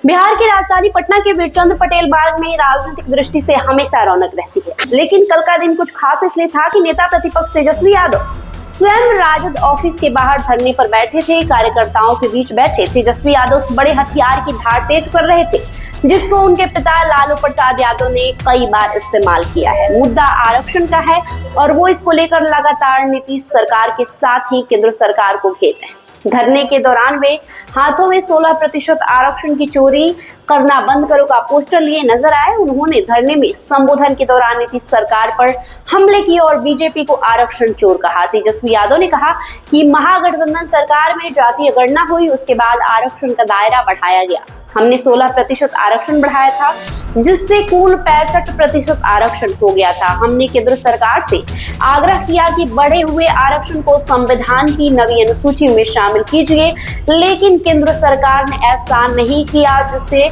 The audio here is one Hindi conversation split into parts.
बिहार की राजधानी पटना के वीरचंद्र पटेल बाग में राजनीतिक दृष्टि से हमेशा रौनक रहती है, लेकिन कल का दिन कुछ खास इसलिए था कि नेता प्रतिपक्ष तेजस्वी यादव स्वयं राजद ऑफिस के बाहर धरने पर बैठे थे। कार्यकर्ताओं के बीच बैठे तेजस्वी यादव उस बड़े हथियार की धार तेज कर रहे थे जिसको उनके पिता लालू प्रसाद यादव ने कई बार इस्तेमाल किया है। मुद्दा आरक्षण का है और वो इसको लेकर लगातार नीतीश सरकार के साथ ही केंद्र सरकार को घेर रहे हैं। धरने के दौरान वे हाथों में 16% आरक्षण की चोरी करना बंद करो का पोस्टर लिए नजर आए। उन्होंने धरने में संबोधन के दौरान नीतीश सरकार पर हमले किए और बीजेपी को आरक्षण चोर कहा। तेजस्वी यादव ने कहा कि महागठबंधन सरकार में जातीय गणना हुई, उसके बाद आरक्षण का दायरा बढ़ाया गया। हमने 16% आरक्षण बढ़ाया था जिससे कुल 65% आरक्षण हो गया था। हमने केंद्र सरकार से आग्रह किया कि बढ़े हुए आरक्षण को संविधान की नवी अनुसूची में शामिल कीजिए, लेकिन केंद्र सरकार ने ऐसा नहीं किया, जिससे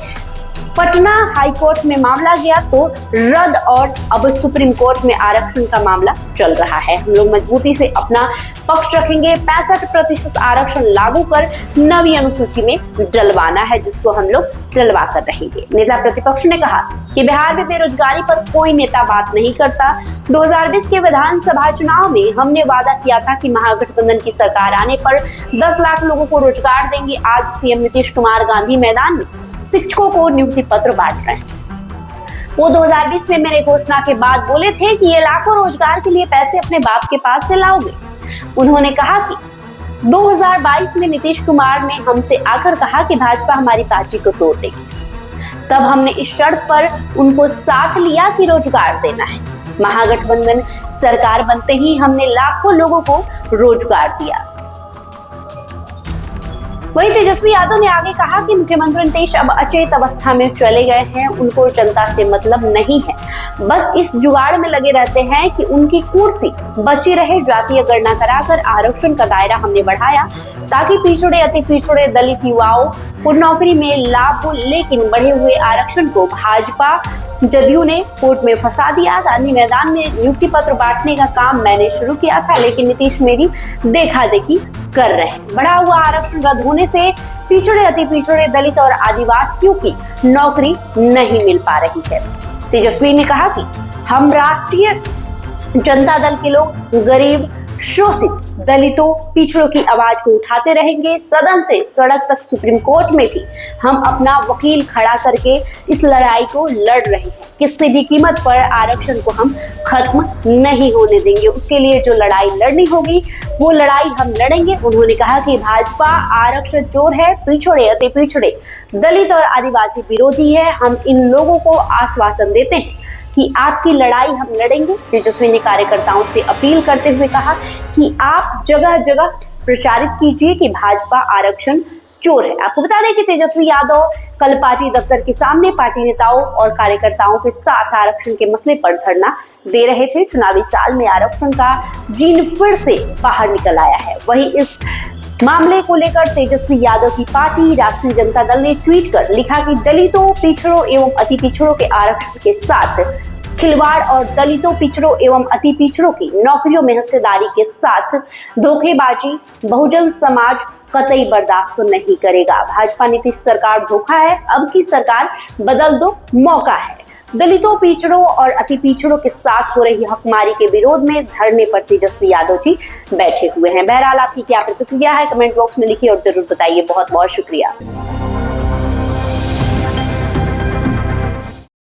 पटना हाई कोर्ट में मामला गया तो रद्द और अब सुप्रीम कोर्ट में आरक्षण का मामला चल रहा है। हम लोग मजबूती से अपना पक्ष रखेंगे। 65% आरक्षण लागू कर नवी अनुसूची में डलवाना है, जिसको हम लोग डलवा कर रहेंगे। नेता प्रतिपक्ष ने कहा कि बिहार में बेरोजगारी पर कोई नेता बात नहीं करता। 2020 के विधानसभा चुनाव में हमने वादा किया था कि महागठबंधन की सरकार आने पर 10 लाख लोगों को रोजगार देंगे। आज सीएम नीतीश कुमार गांधी मैदान में शिक्षकों को नियुक्ति पत्र बांट रहे हैं। वो 2020 में मेरे घोषणा के बाद बोले थे कि ये लाखों रोजगार के लिए पैसे अपने बाप के पास से लाओगे। उन्होंने कहा कि 2022 में नीतीश कुमार ने हमसे आकर कहा कि भाजपा हमारी पार्टी को तोड़ देगी। तब हमने इस शर्त पर उनको साथ लिया कि रोजगार देना है। महागठबंधन सरकार बनते ही हमने लाखों लोगों को रोजगार दिया। वहीं तेजस्वी यादव ने आगे कहा कि मुख्यमंत्री नीतीश अब अचेत अवस्था में चले गए हैं। उनको जनता से मतलब नहीं है, बस इस जुगाड़ में लगे रहते हैं कि उनकी कुर्सी बची रहे। जातीय गणना कराकर आरक्षण का दायरा हमने बढ़ाया ताकि पिछड़े अति पिछड़े दलित युवाओं को नौकरी में लाभ हो, लेकिन बढ़े हुए आरक्षण को भाजपा जदयू ने कोर्ट में फंसा दिया। गांधी मैदान में नियुक्ति पत्र बांटने का काम मैंने शुरू किया था, लेकिन नीतीश मेरी देखा देखी कर रहे हैं। बढ़ा हुआ आरक्षण रद्द होने से पिछड़े अति पिछड़े दलित और आदिवासियों की नौकरी नहीं मिल पा रही है। तेजस्वी ने कहा कि हम राष्ट्रीय जनता दल के लोग गरीब, शोषित, दलितों, पिछड़ों की आवाज को उठाते रहेंगे। सदन से सड़क तक, सुप्रीम कोर्ट में भी हम अपना वकील खड़ा करके इस लड़ाई को लड़ रहे हैं। किसी भी कीमत पर आरक्षण को हम खत्म नहीं होने देंगे। उसके लिए जो लड़ाई लड़नी होगी वो लड़ाई हम लड़ेंगे। उन्होंने कहा कि भाजपा आरक्षण चोर है, पिछड़े अति पिछड़े दलित और आदिवासी विरोधी है। हम इन लोगों को आश्वासन देते हैं कि आपकी लड़ाई हम लड़ेंगे। तेजस्वी ने कार्यकर्ताओं से अपील करते हुए कहा कि आप जगह जगह प्रचारित कीजिए कि भाजपा आरक्षण चोर है। आपको बता दें कि तेजस्वी यादव कल पार्टी दफ्तर के सामने पार्टी नेताओं और कार्यकर्ताओं के साथ आरक्षण के मसले पर धरना दे रहे थे। चुनावी साल में आरक्षण का जीन फिर से बाहर निकल आया है। वहीं इस मामले को लेकर तेजस्वी यादव की पार्टी राष्ट्रीय जनता दल ने ट्वीट कर लिखा कि दलितों, पिछड़ों एवं अति पिछड़ों के आरक्षण के साथ खिलवाड़ और दलितों, पिछड़ों एवं अति पिछड़ों की नौकरियों में हिस्सेदारी के साथ धोखेबाजी बहुजन समाज कतई बर्दाश्त नहीं करेगा। भाजपा नीतीश सरकार धोखा है, अब की सरकार बदल दो, मौका है। दलितों, पिछड़ों और अति पिछड़ों के साथ हो रही हकमारी के विरोध में धरने पर तेजस्वी यादव जी बैठे हुए हैं। बहरहाल आपकी क्या प्रतिक्रिया है, कमेंट बॉक्स में लिखिए और जरूर बताइए। बहुत बहुत शुक्रिया।